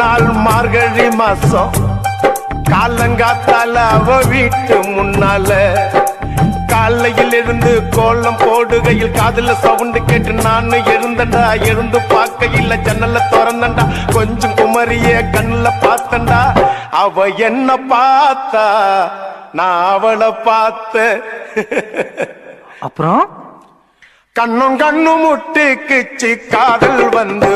நாள் மார்கழி மாசம் காலங்காத்தால அவ வீட்டு முன்னால காலையில் இருந்து கோலம் போடுகையில் காதுல சவுண்டு கேட்டு நானு எழுந்தண்டா. எழுந்து பார்க்கையில் ஜன்னல திறந்தண்டா. கொஞ்சம் குமரிய கண்ணுல பார்த்தண்டா. அவ என்ன பார்த்தா, நான் அவளை பார்த்த. அப்புறம் கண்ணும் கண்ணும் முட்டிக்குச்சு, காதல் வந்து